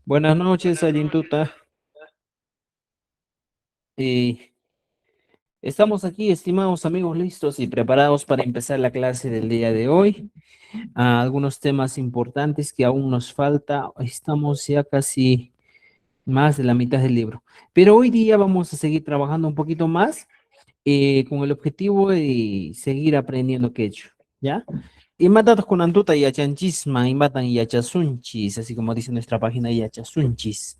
Buenas noches, Ayintuta. Eh, Estamos aquí, estimados amigos, listos y preparados para empezar la clase del día de hoy. Algunos temas importantes que aún nos falta. Estamos ya casi más de la mitad del libro. Pero hoy día vamos a seguir trabajando un poquito más con el objetivo de seguir aprendiendo quechua, ¿ya? Y matados con antuta y achanchisma, y matan y achasunchis, así como dice nuestra página y achasunchis.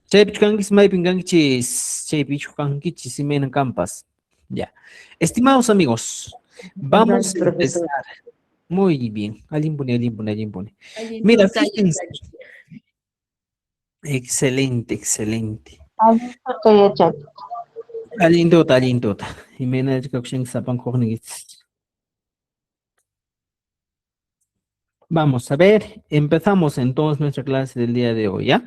Chaypichkanchis maypinkanchis, chaypichkanchis y menan campas. Ya. Estimados amigos, vamos Gracias, a profesor. empezar. Muy bien. Alguien pone, alguien pone, alguien pone. Mira, Ayintuta, fíjense. Excelente, excelente. ayintuta yachak. Alindota, alindota. Y mena educación sapan cognizis. Vamos a ver, empezamos entonces nuestra clase del día de hoy, ¿ya?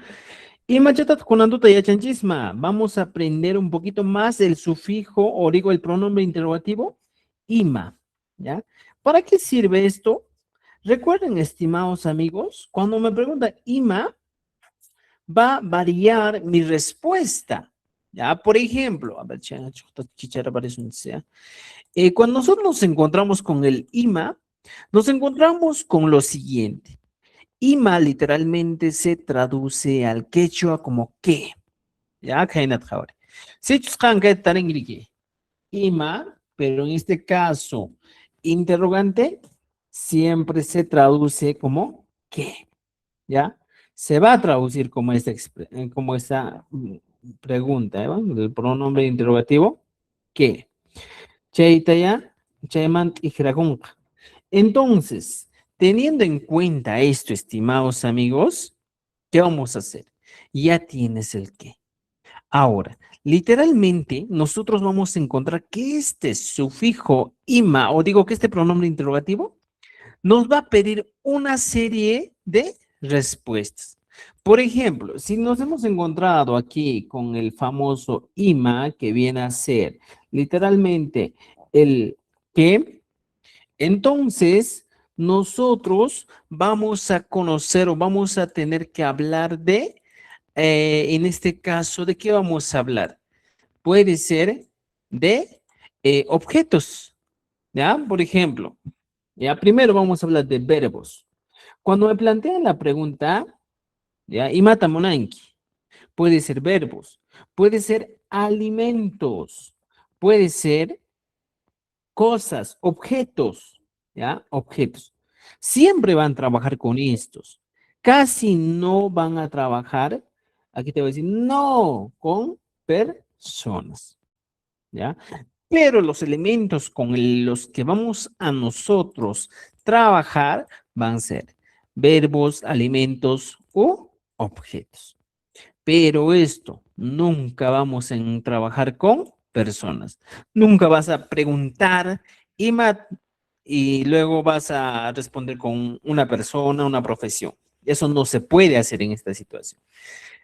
Y machatat kunanduta y achanchisma. Vamos a aprender un poquito más el sufijo o digo el pronombre interrogativo ima, ¿ya? ¿Para qué sirve esto? Recuerden, estimados amigos, cuando me preguntan ima, va a variar mi respuesta, ¿ya? Por ejemplo, a ver, chichara parece un sea. Cuando nosotros nos encontramos con el ima, nos encontramos con lo siguiente. Ima literalmente se traduce al quechua como qué. Ya, kainat jawari. Si chusqan kay taringriki. Ima, pero en este caso, interrogante, siempre se traduce como qué. ¿Ya? Se va a traducir como como esta pregunta, ¿eh? El pronombre interrogativo, ¿qué? Chaitaya, chaymant y Entonces, teniendo en cuenta esto, estimados amigos, ¿qué vamos a hacer? Ya tienes el qué. Ahora, literalmente, nosotros vamos a encontrar que este sufijo ima, o digo que este pronombre interrogativo, nos va a pedir una serie de respuestas. Por ejemplo, si nos hemos encontrado aquí con el famoso ima, que viene a ser literalmente el que, entonces nosotros vamos a conocer o vamos a tener que hablar de, en este caso, ¿de qué vamos a hablar? Puede ser de objetos, ¿ya? Por ejemplo, ya primero vamos a hablar de verbos. Cuando me plantean la pregunta, ¿ya? Y matamonanki, puede ser verbos, puede ser alimentos, puede ser cosas, objetos, ¿ya? Objetos. Siempre van a trabajar con estos. Casi no van a trabajar, aquí te voy a decir, no, con personas, ¿ya? Pero los elementos con los que vamos a nosotros trabajar van a ser verbos, alimentos o objetos. Pero esto, nunca vamos a trabajar con personas. Nunca vas a preguntar y, y luego vas a responder con una persona, una profesión. Eso no se puede hacer en esta situación.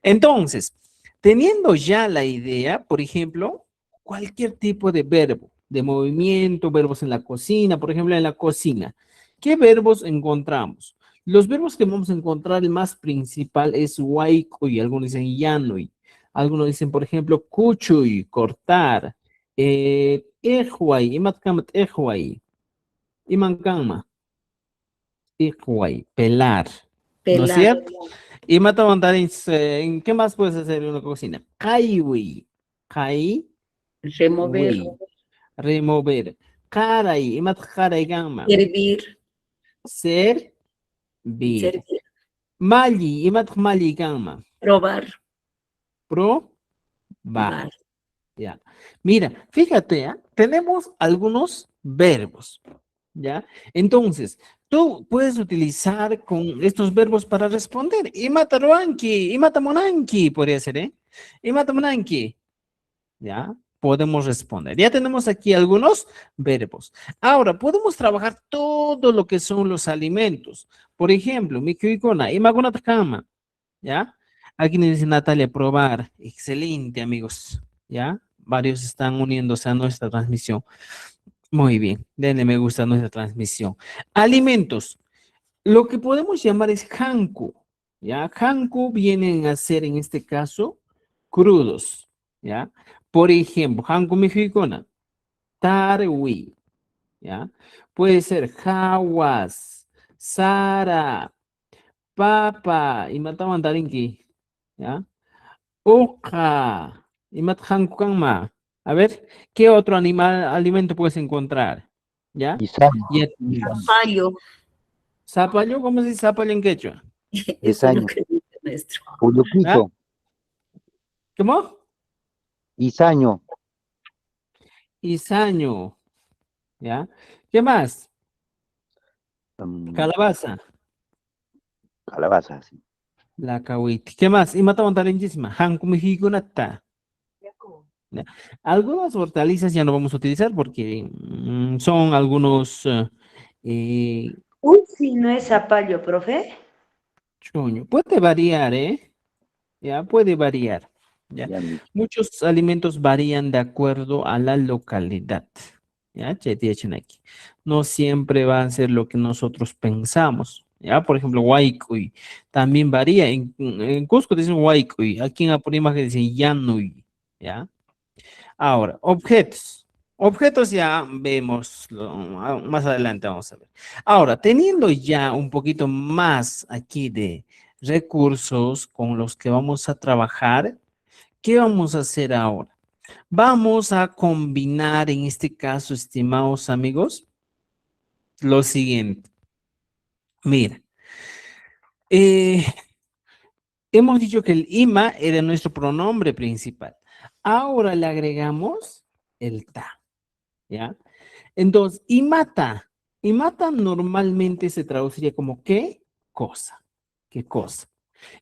Entonces, teniendo ya la idea, por ejemplo, cualquier tipo de verbo, de movimiento, verbos en la cocina, por ejemplo, en la cocina, ¿qué verbos encontramos? Los verbos que vamos a encontrar, el más principal es y algunos dicen yanui, algunos dicen, por ejemplo, cuchuy, cortar, ejuay, imatkamat ejuay, imankama, ejuay, pelar, ¿no es Pelar, cierto? Y mata mandarins, ¿en qué más puedes hacer en una cocina? Kaiwi, kaiwi, remover, remover. Caray, y mata caray gama. servir, Servir. servir, Mali, y mata mali gama. probar, Probar. bar, Ya. Mira, fíjate, ¿ah? Tenemos algunos verbos, ¿ya? Entonces, tú puedes utilizar con estos verbos para responder. Y mataruanki, y matamonanki, podría ser, ¿eh? Y matamonanki. ¿Ya? Podemos responder. Ya tenemos aquí algunos verbos. Ahora, podemos trabajar todo lo que son los alimentos. Por ejemplo, mi cuicona, imaguna takama, ¿ya? Aquí nos dice Natalia, probar. Excelente, amigos, ¿ya? Varios están uniéndose a nuestra transmisión. Muy bien, denle me gusta a nuestra transmisión. Alimentos. Lo que podemos llamar es hanku. ¿ya? Hanku vienen a ser, en este caso, crudos, ¿ya? Por ejemplo, Hanku Mexicana, Tarwi, ¿ya? Puede ser Hawas, Sara, Papa, y mataban Darinki, ¿ya? Oja, y Hanku Kanma. A ver, ¿qué otro alimento puedes encontrar? ¿Ya? Isaño. Ya. Zapallo. Zapallo, ¿cómo se dice zapallo en quechua? Eso es lo Isaño. que dice maestro. ¿Ah? Puyuquito. ¿Cómo? Isaño. Isaño, ¿ya? ¿Qué más? Calabaza, Calabaza, sí. la cahuiti. ¿Qué más? Y mataban talentísima. Hankumijigunata. ¿Ya? Algunas hortalizas ya no vamos a utilizar porque son algunos Uy, si no es zapallo, profe. chuño. Puede variar, ¿eh? Ya puede variar. ¿Ya? Ya, Muchos alimentos varían de acuerdo a la localidad. ¿Ya? Chetiyachinaki. No siempre va a ser lo que nosotros pensamos. ¿Ya? Por ejemplo, Waikui también varía. En Cusco dicen Waikui. Aquí en Apurímac dicen Yanui. ¿Ya? Ahora, objetos. Objetos ya vemos más adelante, vamos a ver. Ahora, teniendo ya un poquito más aquí de recursos con los que vamos a trabajar, ¿qué vamos a hacer ahora? Vamos a combinar en este caso, estimados amigos, lo siguiente. Mira, eh, hemos dicho que el ima era nuestro pronombre principal. Ahora le agregamos el ta, ¿ya? Entonces, y mata normalmente se traduciría como ¿qué cosa? ¿Qué cosa?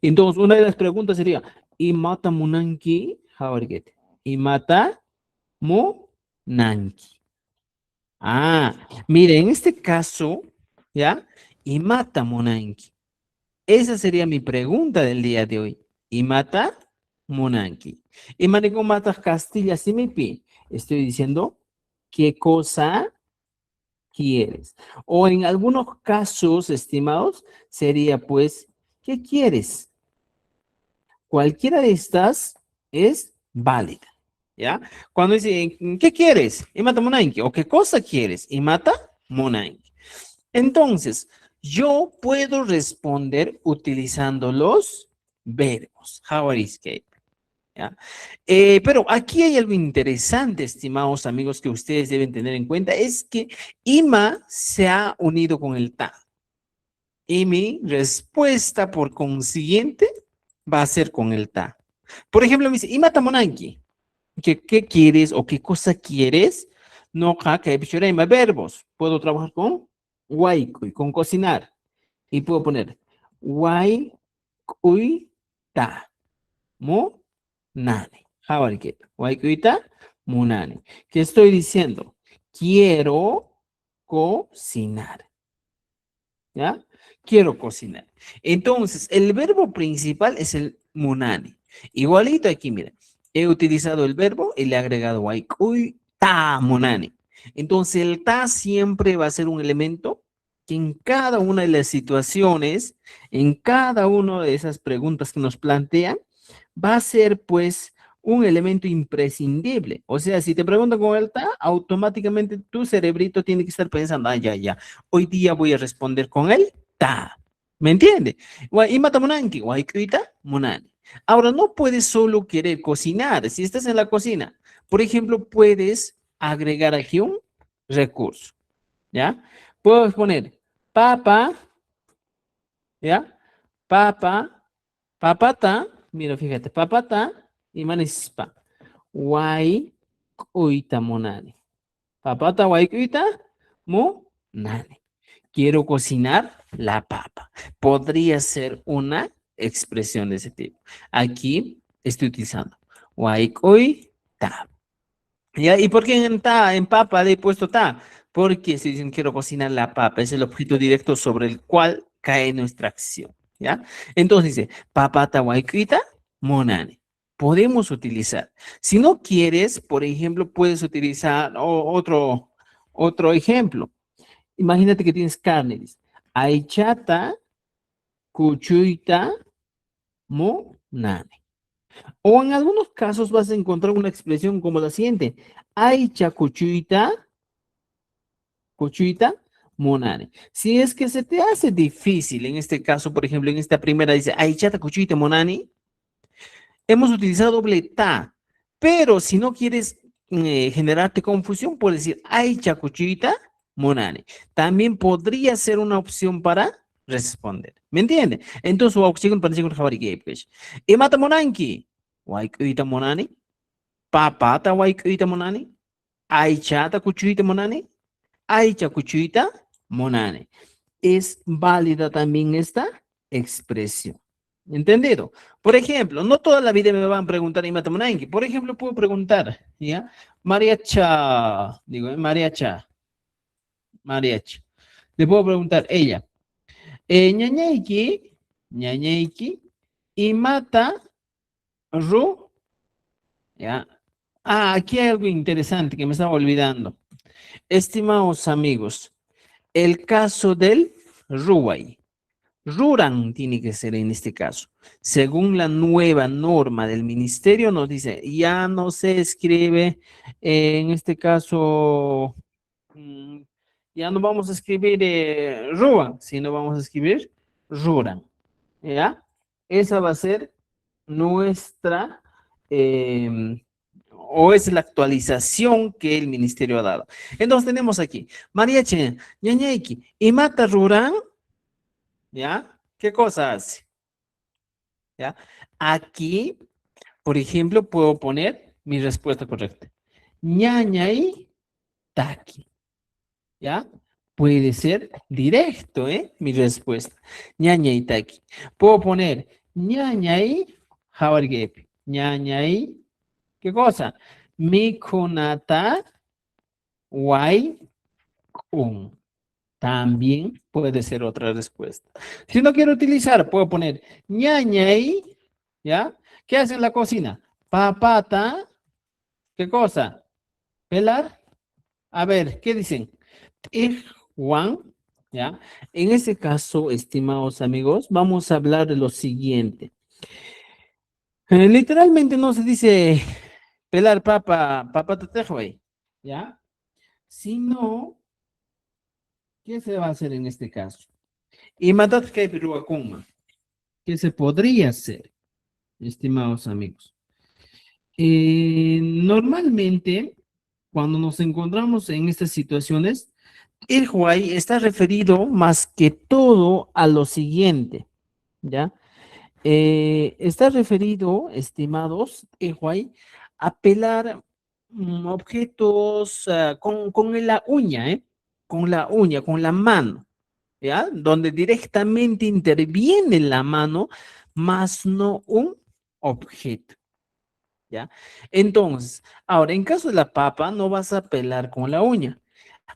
Entonces, una de las preguntas sería, ¿y mata munanki? Hawarget. ¿Y mata munanki? Ah, mire, en este caso, ¿ya? ¿Y mata munanki? Esa sería mi pregunta del día de hoy. ¿Y mata munanki? Y manejo matas Castilla Simipi. Estoy diciendo, ¿qué cosa quieres? O en algunos casos, estimados, sería pues, ¿qué quieres? Cualquiera de estas es válida, ¿ya? Cuando dice, ¿qué quieres? Y mata monainki. ¿O qué cosa quieres? Y mata monainki. Entonces, yo puedo responder utilizando los verbos. How are you, Kate? ¿Ya? Pero aquí hay algo interesante, estimados amigos, que ustedes deben tener en cuenta, es que ima se ha unido con el ta. Y mi respuesta, por consiguiente, va a ser con el ta. Por ejemplo, me dice, ima tamonanki. ¿Qué quieres o qué cosa quieres? No, que verbos. Puedo trabajar con waikui, con cocinar. Y puedo poner waikui ta. Mo nani. Hawariketa. Waikuita munani. ¿Qué estoy diciendo? Quiero cocinar. ¿Ya? Quiero cocinar. Entonces, el verbo principal es el munani. Igualito aquí, mira. He utilizado el verbo y le he agregado waikuita munani. Entonces, el ta siempre va a ser un elemento que en cada una de las situaciones, en cada una de esas preguntas que nos plantean, va a ser pues un elemento imprescindible. O sea, si te preguntan con el ta, automáticamente tu cerebrito tiene que estar pensando, ah, ya, hoy día voy a responder con el ta. ¿Me entiende? Y matamunanki, guaycuita, munani. Ahora, no puedes solo querer cocinar. Si estás en la cocina, por ejemplo, puedes agregar aquí un recurso, ¿ya? Puedo poner papa, ¿ya? Papa, papata, mira, fíjate, papata y manispa. Guay, cuita, monani. Papata, guay, cuita, monani. Quiero cocinar la papa. Podría ser una expresión de ese tipo. Aquí estoy utilizando guay, ta. ¿Ya? ¿Y por qué en papa le he puesto ta? Porque si dicen quiero cocinar la papa, es el objeto directo sobre el cual cae nuestra acción. ¿Ya? Entonces dice, papata guayquita, monane. Podemos utilizar. Si no quieres, por ejemplo, puedes utilizar otro ejemplo. Imagínate que tienes carne. Dice, aichata, cuchuita, monane. O en algunos casos vas a encontrar una expresión como la siguiente. Aicha kuchuita, monane. Si es que se te hace difícil, en este caso, por ejemplo, en esta primera dice aichata kuchuita monani, hemos utilizado doble ta, pero si no quieres generarte confusión, puedes decir aicha kuchuita monane. También podría ser una opción para responder. ¿Me entiende? Entonces, opción para decir pues. Emata monanki, waikuita monani, papata waikuita monani, aichata kuchuita monani, aicha kuchuita monane. Es válida también esta expresión. ¿Entendido? Por ejemplo, no toda la vida me van a preguntar en Matamonanqui. Por ejemplo, puedo preguntar, ¿ya? Mariacha, digo, Mariacha. Le puedo preguntar, ella, ñañaiki, y mata, ru, ¿ya? Ah, aquí hay algo interesante que me estaba olvidando. Estimados amigos, el caso del ruay. Ruran tiene que ser en este caso. Según la nueva norma del ministerio, nos dice, ya no se escribe, en este caso, mm, ya no vamos a escribir ruan, sino vamos a escribir ruran. ¿Ya? Esa va a ser nuestra, o es la actualización que el ministerio ha dado. Entonces tenemos aquí, María Chen, ñañaiki, y mata ruran. ¿Ya? ¿Qué cosa hace? ¿Ya? Aquí, por ejemplo, puedo poner mi respuesta correcta. Ñañay taki. ¿Ya? Puede ser directo, ¿eh? Mi respuesta. Ñañay taki. Puedo poner ñañay jawargepi. Ñañay, ¿qué cosa? Mikunata wai kun. También puede ser otra respuesta. Si no quiero utilizar, puedo poner ñañay, ¿ya? ¿Qué hace en la cocina? Papata, ¿qué cosa? ¿Pelar? A ver, ¿qué dicen? Juan, ¿ya? En ese caso, estimados amigos, vamos a hablar de lo siguiente. Literalmente no se dice pelar papata tejoy, ¿ya? Sino, ¿qué se va a hacer en este caso? Y matat que ¿qué se podría hacer, estimados amigos? Normalmente, cuando nos encontramos en estas situaciones, el Huay está referido más que todo a lo siguiente, ¿ya? Está referido, estimados, el Huay, a pelar objetos con la uña, ¿eh? Con la uña, con la mano. ¿Ya? Donde directamente interviene la mano, más no un objeto, ¿ya? Entonces, ahora, en caso de la papa, no vas a pelar con la uña.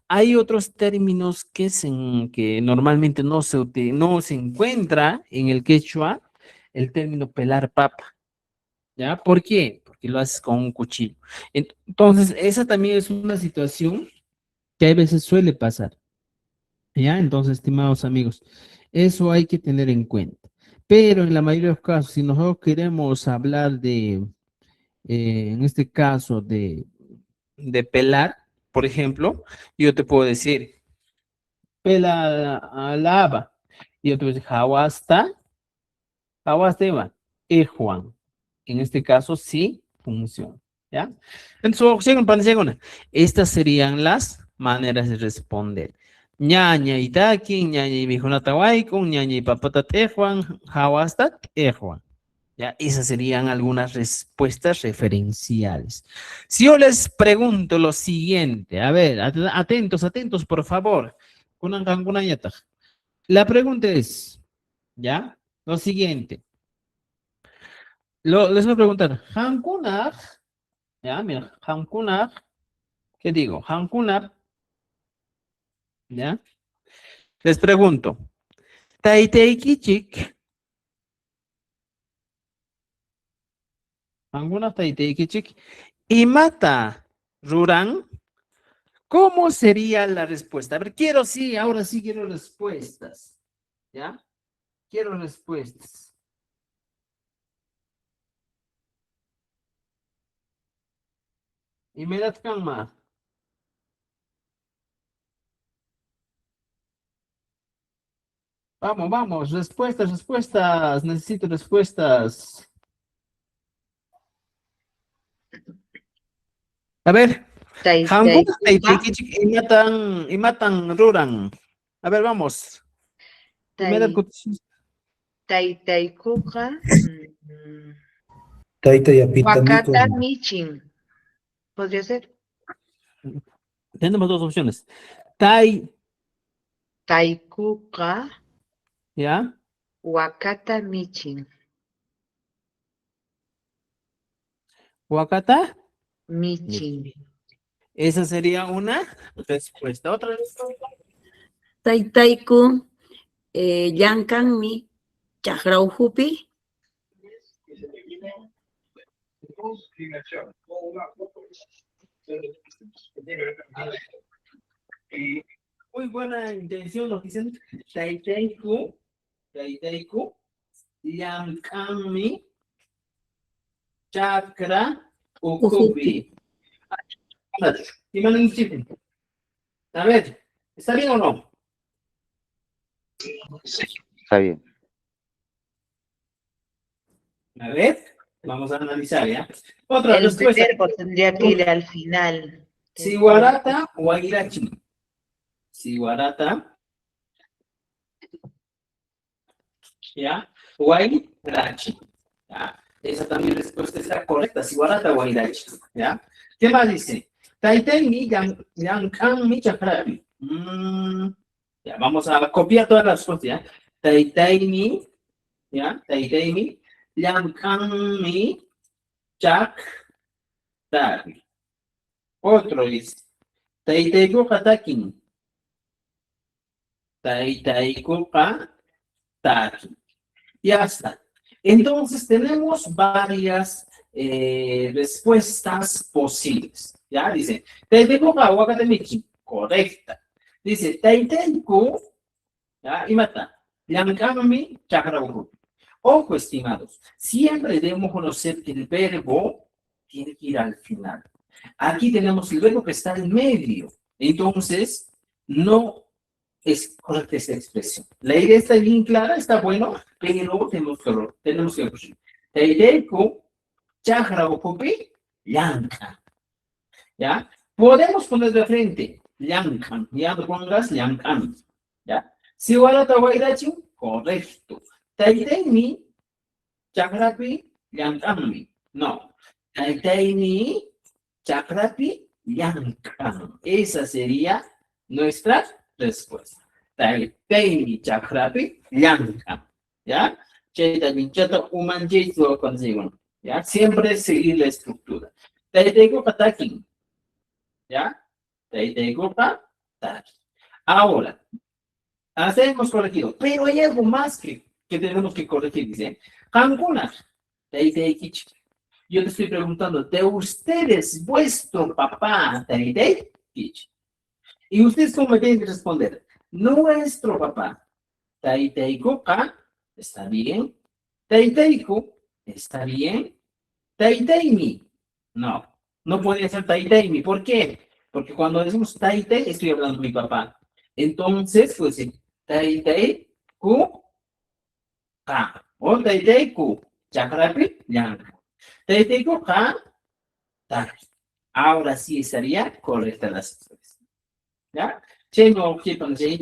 Hay otros términos que normalmente no se encuentra en el quechua, el término pelar papa, ¿ya? ¿Por qué? Porque lo haces con un cuchillo. Entonces, esa también es una situación que a veces suele pasar. ¿Ya? Entonces, estimados amigos, eso hay que tener en cuenta. Pero en la mayoría de los casos, si nosotros queremos hablar en este caso, de pelar, por ejemplo, yo te puedo decir, pela a la haba. Y yo te voy a decir, hawasta iba, Juan. En este caso, sí funciona. ¿Ya? Entonces, estas serían las maneras de responder. Ñaña itaki, ñaña y bijunatawaikun, ñaña y papata tejuan, hawasta tejuan. Ya, esas serían algunas respuestas referenciales. Si yo les pregunto lo siguiente, a ver, atentos, atentos, por favor. La pregunta es, ¿ya? Lo siguiente. Les voy a preguntar, ¿Hankunar? Ya, mira, Hankunar, ¿qué digo? Hankunar, ¿ya? Les pregunto, Taiteikichik, Hankunar Taiteikichik, y mata Ruran, ¿cómo sería la respuesta? A ver, ahora sí quiero respuestas, ¿ya? Quiero respuestas. Imedat Kanma. Vamos, vamos, respuestas, respuestas. Necesito respuestas. A ver, Hangul, imatan ruran. A ver, vamos. Imedat Kutsis. Taytaykuqa Taytayapita wakata mikun. michin. ¿Podría ser? Tenemos dos opciones. Taykuqa ¿Ya? wakata michin. Wakata. Michin. Esa sería una respuesta. Otra respuesta. Taytayku llankanmi chakrauhupi. Muy buena intención lo que dicen. Taytayku, llamkanmi, chakra, ukupi. A ver, ¿está bien o no? Está bien. A ver, vamos a analizar, ¿ya? Otra El respuesta. verbo tendría que ir al final. Siwarata Wairachi. Siwarata. ¿Ya? Wairachi. ¿Ya? Esa también respuesta está correcta. Siwarata Wairachi. ¿Ya? ¿Qué más dice? Taitei Yankan mi chakrapi. Ya, vamos a copiar todas las respuestas, ¿ya? Taitei mi, ¿ya? Taitei mi Yankan mi chakrapi. Otro es Taiteiku Hatakin. Taiteiku Hatakin. Ya está. Entonces tenemos varias respuestas posibles. Ya dice, Taiteiku Hawakatemichi. Correcta. Dice, Taiteiku, ya, y mata. Yankami Chakrauru. Ojo, estimados, siempre debemos conocer que el verbo tiene que ir al final. Aquí tenemos el verbo que está en medio. Entonces, no es correcta esta expresión. La idea está bien clara, está bueno, pero tenemos que corregir. Teideiku, chakra o copi, yankan. ¿Ya? Podemos poner de frente, yankan. Ya no pongas yankan. ¿Ya? Si warata wairachi, correcto. Teidei chakrapi, yankanmi. No. Teidei chakrapi, yankan. Esa sería nuestra respuesta. Taitei chakrapi, yankan. ¿Ya? Cheta minchata umanjito consigo. ¿Ya? Siempre seguir la estructura. Taitei patakin. ¿Ya? Taitei patakin. Ahora, hacemos corregido, pero hay algo más que tenemos que corregir, dice. Hankuna, Taitei Kichi. Yo te estoy preguntando, de ustedes, vuestro papá, Taitei Kichi. Y ustedes cómo me tienen que responder, nuestro papá, Taiteiku Ka, está bien. Taiteiku, está bien. Taiteimi, no, no podría ser Taiteimi. ¿Por qué? Porque cuando decimos Taitei, estoy hablando de mi papá. Entonces, pues sí, Taiteiku Ka, o Taiteiku, Chakrapi, Yanka. Taiteiku Ka, Taki. Ahora sí estaría correcta la respuesta. ¿Ya? Cheno, ¿qué pensé?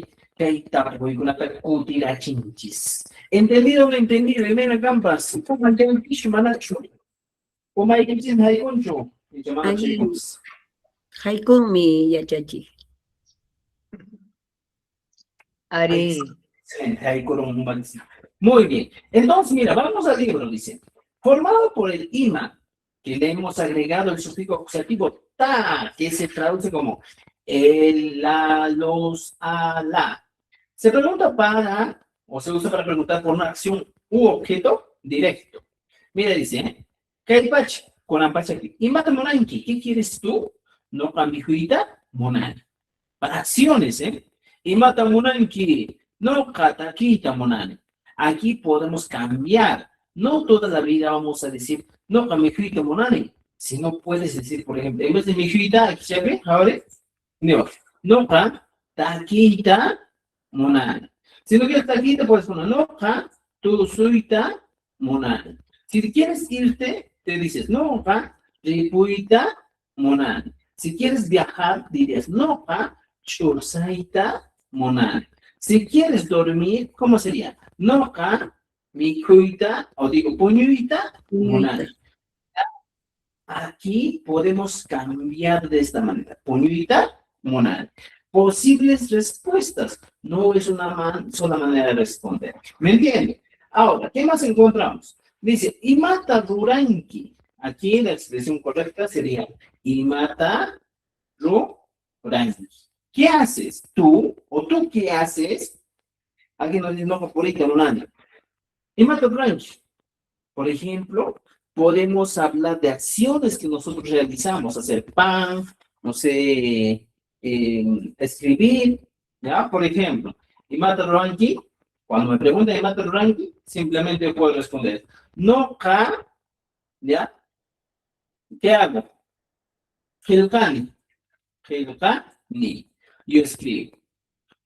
¿Entendido o no entendido? Mena Gambas, ¿cómo entiendo que Manacho? ¿Cómo hay que decir Haikoncho? Haikumi yachachi. Ari. Muy bien. Entonces, mira, vamos al libro, dice. Formado por el ima, que le hemos agregado el sufijo acusativo ta, que se traduce como el, la, los, a, la. Se pregunta para, o se usa para preguntar por una acción u objeto directo. Mira, dice, Kaipachi, con ampache aquí. Y mata monanki, ¿qué quieres tú? No ambigüita, monan. Para acciones, ¿eh? Y mata monanki, no katakita monan. Aquí podemos cambiar. No toda la vida vamos a decir, no ambigüita monan. Si no puedes decir, por ejemplo, en vez de mi hijita, ¿sabe? Ahora, no, noja, taquita, monana. Si no quieres taquita, puedes poner noja, tu suita, monana. Si quieres irte, te dices noja, ripuita, monana. Si quieres viajar, dirías noja, chursaita, monana. Si quieres dormir, ¿cómo sería? Noja, mijuita, o digo puñuita, monana. Aquí podemos cambiar de esta manera. Puñuita, monada. Posibles respuestas. No es una sola manera de responder. ¿Me entiende? Ahora, ¿qué más encontramos? Dice, imata ruranki. Aquí la expresión correcta sería, imata ruranki. ¿Qué haces tú? ¿O tú qué haces? Alguien nos dice, no, por ahí, Carolina. Imata ruranki. Por ejemplo, podemos hablar de acciones que nosotros realizamos, hacer pan, no sé, escribir, ¿ya? Por ejemplo, Imata Ranki, cuando me preguntan Imata Ranki, simplemente puedo responder, no ka, ¿ya? ¿Qué hago? Hilkani, Hilkani. Yo escribo.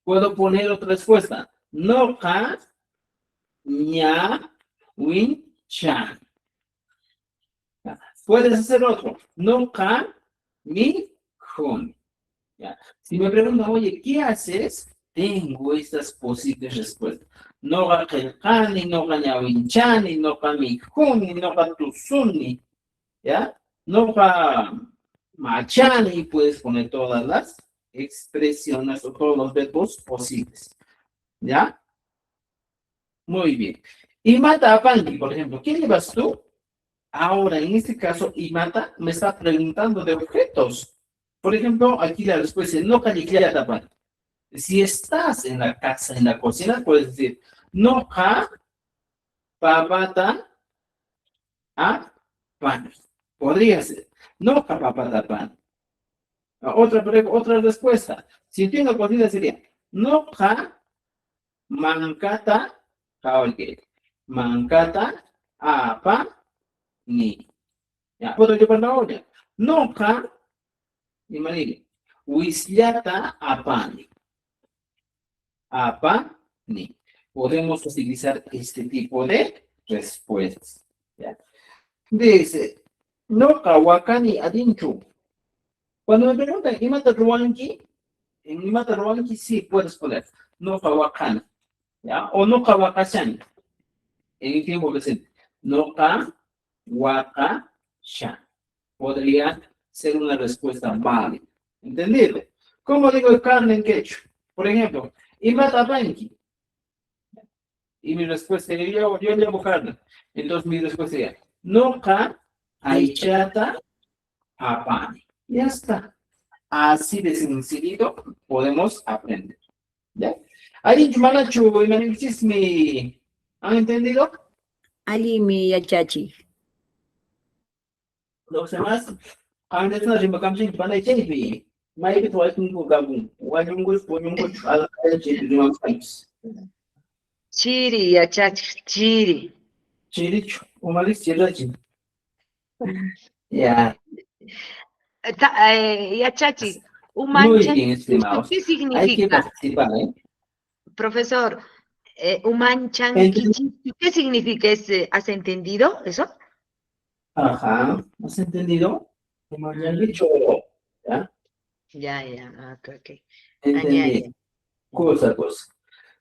Puedo poner otra respuesta, no ka, ña, win, chan. Puedes hacer otro. No ka, mi, hun. ¿Ya? Si me preguntan, oye, ¿qué haces? Tengo estas posibles respuestas. No ga kelkani, no ga ñawinchani, no ga mi huni, no ga tusuni. ¿Ya? No ga machani. Puedes poner todas las expresiones o todos los verbos posibles. ¿Ya? Muy bien. Y mata a Panti, por ejemplo. ¿Qué llevas tú? Ahora, en este caso, Imata me está preguntando de objetos. Por ejemplo, aquí la respuesta es no califica tapar. Si estás en la casa, en la cocina, puedes decir no ha papata a pan. Podría ser no ha papata pan. Otra respuesta. Si estoy en la cocina sería no ha mancata cabalgue. Mancata a pan ni. Ya, puedo llevar la olla. No ha Imagínate, Wisllata apani. Apani. Podemos utilizar este tipo de respuestas. ¿Ya? Dice, no kawakani adinchu. Cuando me preguntan, ¿Imata ruanki? En Imata ruanki sí puedes poner, no kawakani. ¿Ya? O no kawakashan. En el tiempo presente. No kawakashan. Podría ser una respuesta válida. ¿Entendido? ¿Cómo digo carne en quechua? Por ejemplo, imata banki. Y mi respuesta sería, yo llevo carne. Entonces mi respuesta sería, no ka aichata apani. Ya está. Así de sencillo podemos aprender. ¿Ya? Ahí, Manachu, me ¿han entendido? Ali mi yachachi. Los demás, han entendido si me cambian para el Mai que tu un gabun, wajungus, ponyungus, al de país. Chiri, yachachi, chiri. Chirich, umalis, chirachi. Ya, Yachachi, muy umanchan, bien, estimados. ¿qué Hay que significa? participar, ¿eh? Profesor, umanchan, Entonces, ¿qué significa? ¿Has entendido eso? ajá, ¿has entendido? Como ya he dicho, ¿ya? Ya, ok. Entendí. Añade. Cosa.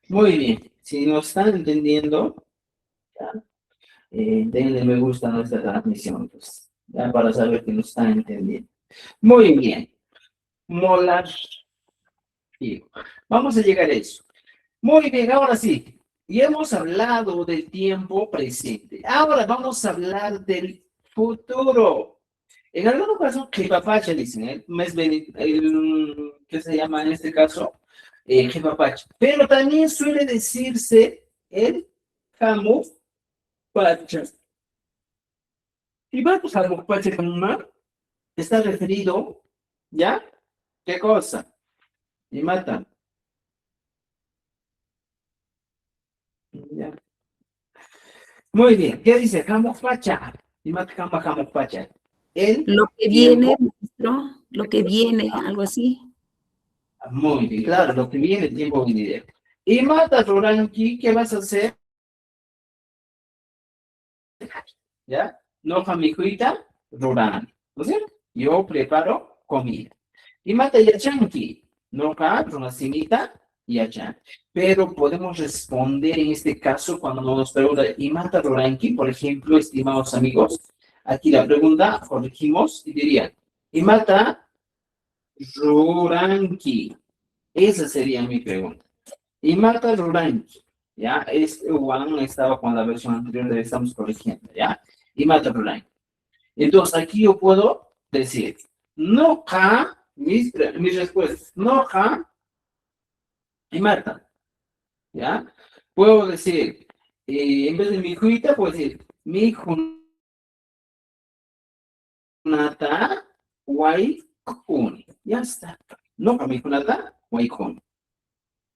Muy bien. Si nos están entendiendo, ¿ya? Denle me gusta a nuestra transmisión, pues, ya para saber que nos están entendiendo. Muy bien. Molar. Vamos a llegar a eso. Muy bien, ahora sí. Y hemos hablado del tiempo presente. Ahora vamos a hablar del futuro. En algunos casos, jepapacha dicen, ¿qué se llama en este caso? Jepapacha. Pero también suele decirse el jamupacha. Y vamos al jamupacha con mar, está referido, ¿ya? ¿Qué cosa? Y matan. ¿Ya? Muy bien, ¿qué dice? Jamupacha. Y mata jamukpacha. el Lo que tiempo. viene, maestro, lo que viene, algo así. Muy bien, claro, lo que viene, el tiempo venidero. Y mata Roranki, ¿qué vas a hacer? ¿Ya? No jamijuita, Roran. ¿No es cierto? Yo preparo comida. Y mata Yachanki, no ka, Ronasimita, Yachan. Pero podemos responder en este caso cuando nos pregunta, ¿y mata Roranki? Por ejemplo, estimados amigos, aquí la pregunta, corregimos y diría, ¿y mata Roranki? Esa sería mi pregunta. Y mata Ruranki, ¿ya? Juan estaba con la versión anterior de estamos corrigiendo, ¿ya? Y mata Ruranki. Entonces, aquí yo puedo decir, no ja, mis respuestas, no ja, y mata, ¿ya? Puedo decir, en vez de mi hijita, puedo decir, mi junata, guay, kun. Ya está. No ja, mi junata, guay, kun.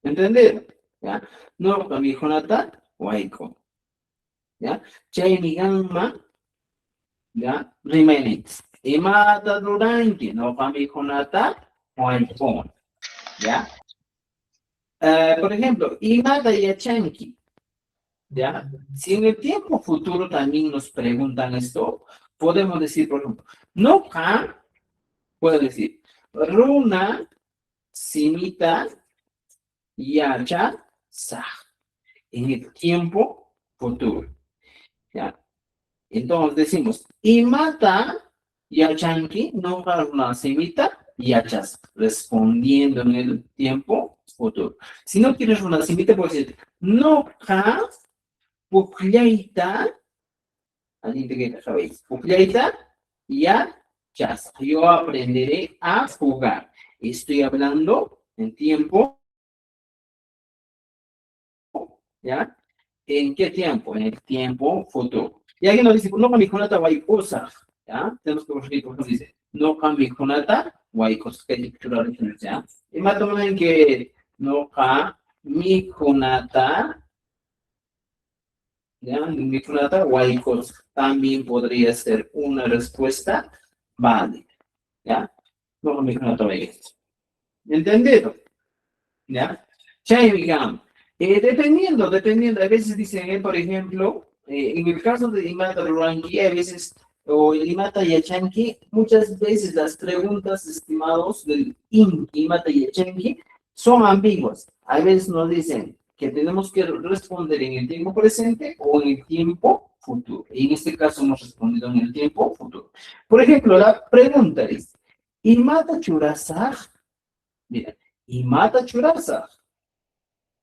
¿Entendieron? ¿Ya? No ja, mi junata, guay, kun. ¿Ya? Chay gamma, ¿ya? Remains. Imata Duranki, no Pamikonata o iPhone, ¿ya? Por ejemplo, Imata Yachanki, ¿ya? Si en el tiempo futuro también nos preguntan esto, podemos decir, por ejemplo, no ka, puedo decir, Runa, Simita, Yacha, Sa, en el tiempo futuro, ¿ya? Entonces decimos, y mata Yachanki, no una semita, yachas, respondiendo en el tiempo futuro. Si no quieres una semita, puedes decir, no ha puklaita, alguien te queda sabéis, puklaita, yachas. Yo aprenderé a jugar. Estoy hablando en tiempo, ¿ya? ¿En qué tiempo? En el tiempo futuro. Y alguien nos dice, no camijonata guaycosa, ¿ya? Tenemos que corregir, por ejemplo, dice, no camijonata guaycosa, que hay que referencia, ¿ya? Y más o menos que no camijonata, ¿ya? Camijonata guaycosa, también podría ser una respuesta válida, ¿ya? No camijonata guaycosa. ¿Entendido? ¿Ya? Sharingan. Dependiendo, a veces dicen, por ejemplo, en el caso de Imata Rurangi, a veces, o el Imata Yachanki, muchas veces las preguntas, estimados, del Imata Yachanki, son ambiguas. A veces nos dicen que tenemos que responder en el tiempo presente o en el tiempo futuro. Y en este caso hemos respondido en el tiempo futuro. Por ejemplo, la pregunta es, Imata Churasaj, mira, Imata Churasaj.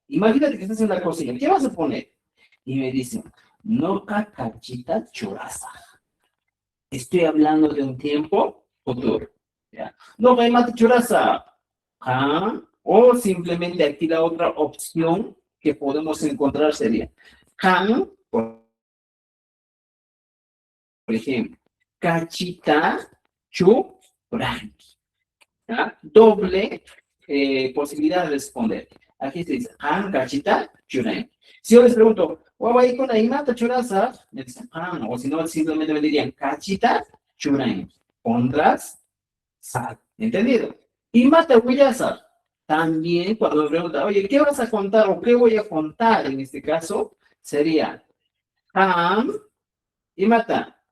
Imagínate que estás en la cocina. ¿Qué vas a poner? Y me dicen, no cacachita churaza. Estoy hablando de un tiempo futuro. ¿Ya? No mate churaza. Ah, o simplemente aquí la otra opción que podemos encontrar sería can, por ejemplo, cachita churanqui. ¿Ya? Doble posibilidad de responder. Aquí se dice, cachita, churay. Si yo les pregunto, guay, con la imata churaza, me dicen, o si no, simplemente me dirían, cachita, churay. Pondrás sal. ¿Entendido? Imata huyasa. También cuando me preguntan, oye, ¿qué vas a contar o qué voy a contar en este caso? Sería, imata,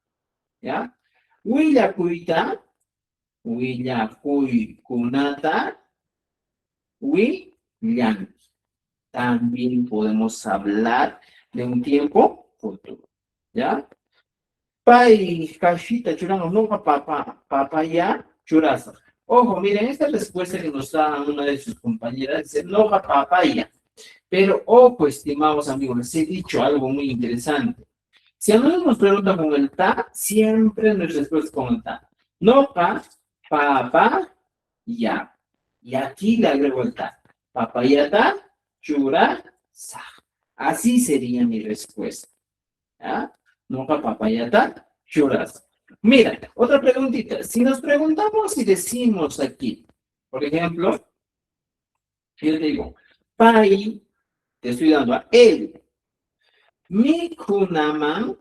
¿ya? Huilla cuita, huilla cuy kunata, William. También podemos hablar de un tiempo futuro. ¿Ya? Pai, cachita, churano, no papaya, churaza. Ojo, miren, esta respuesta que nos da una de sus compañeras dice, no papaya. Pero, ojo, estimados amigos, les he dicho algo muy interesante. Si a nosotros nos preguntan con el ta, siempre nos respuesta con el ta. No papá, ya. Y aquí le agrego el ta. Papayata, chura, sa. Así sería mi respuesta. ¿Ya? No papayata, churas. Mira, otra preguntita. Si nos preguntamos y decimos aquí, por ejemplo, yo te digo, pai, te estoy dando a él. Mi kunaman,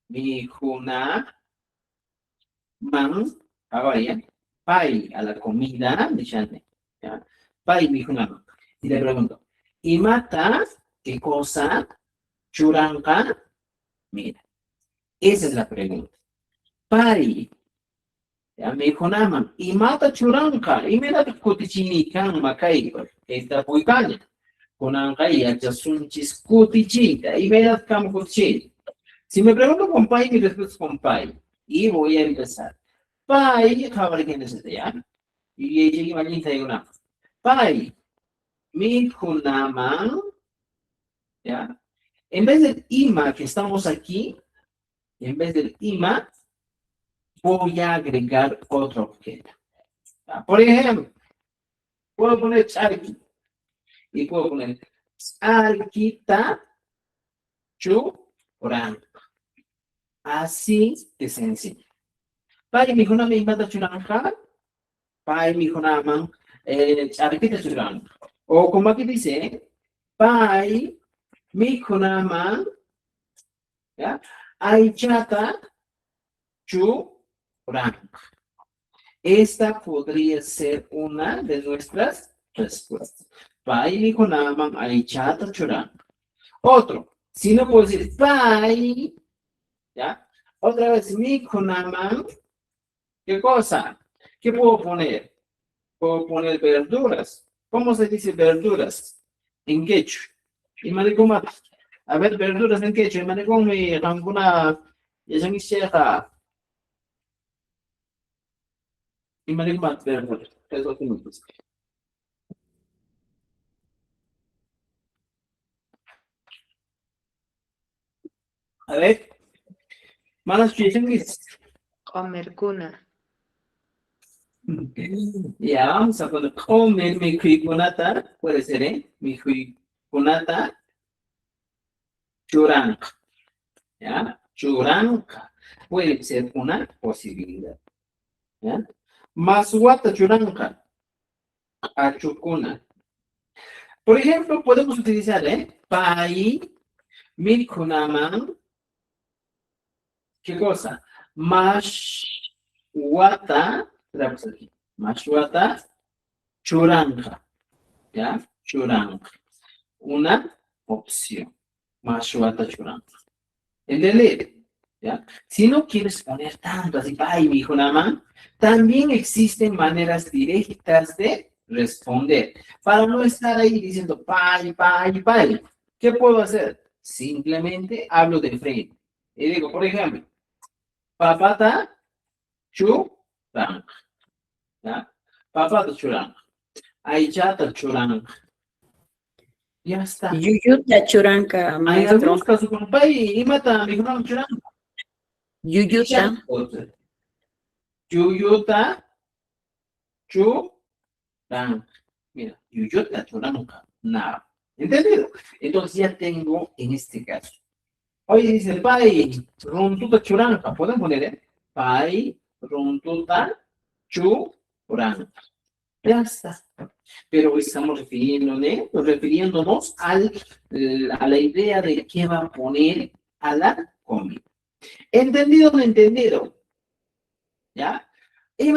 mi kuna, man, ahora ya, pai a la comida, diciendo, ya, pai mi hijo. Y le pregunto, ¿y mata qué cosa? Churanca, mira, esa es la pregunta. Pai, ya me dijo nada, y mata churanca, y me da kutichini kan makai, esta puicaña. Kunanka y achasunchis kutichita, y me da kam kutichita. Si me pregunto con pai, mi respuesta es con pai. Y voy a empezar. Pai, ¿qué es ya? Y llegué mañana y una. Pai, mi kunaman, ¿ya? En vez del ima que estamos aquí, en vez del ima, voy a agregar otro objeto. ¿Ya? Por ejemplo, puedo poner charqui y puedo poner charquita churang. Así de sencillo. Pai, mi kuna me mata churanga. Pai, mi kuna man charquita churang. O como aquí dice, pai, mi kuna man, ¿ya? Aichata churang. Esta podría ser una de nuestras respuestas. Pai dijo nada más, aichata churang. Otro, si no puedo decir pai, ¿ya? Otra vez, mi kunaman, ¿qué cosa? ¿Qué puedo poner? Puedo poner verduras. ¿Cómo se dice verduras? En quechua. Y maricoma, a ver, verduras en quechua. Y maricoma, y ranguna, y ya ni siquiera. Y maricoma, verduras. Eso sí me gusta. A ver, malas chichenguis. Comercuna. Ya, vamos a poner comer mi cuiconata, puede ser, ¿eh? Mi cuiconata churanca, ¿ya? Churanca puede ser una posibilidad, ¿ya? Masuata churanca, achucuna. Por ejemplo, podemos utilizar, ¿eh? Pai, mi kunaman, ¿qué cosa? Mashwata, tenemos aquí, mashwata churanca, ¿ya? Churanca. Una opción. Mashwata churanca. ¿Entender? ¿Ya? Si no quieres poner tanto así, pai, mi hijo, nada más, también existen maneras directas de responder. Para no estar ahí diciendo pai, pai, pai. ¿Qué puedo hacer? Simplemente hablo de frente. Y digo, por ejemplo, papata churang. ¿Ya? Papata churang. Aichata churang. Ya está. Yuyuta churanca, En maestro. algunos casos, como pai, y mata, mi hijo, no, churang. Yuyuta. Yuyuta churang. Mira, yuyuta churanca. Nada. ¿Entendido? Entonces ya tengo en este caso. Oye, dice, pai, runtuta churanca. ¿Pueden poner, pai, runtuta churanca. Ya está. Pero estamos refiriéndonos a la idea de qué va a poner a la comida. ¿Entendido o no entendido? ¿Ya? Y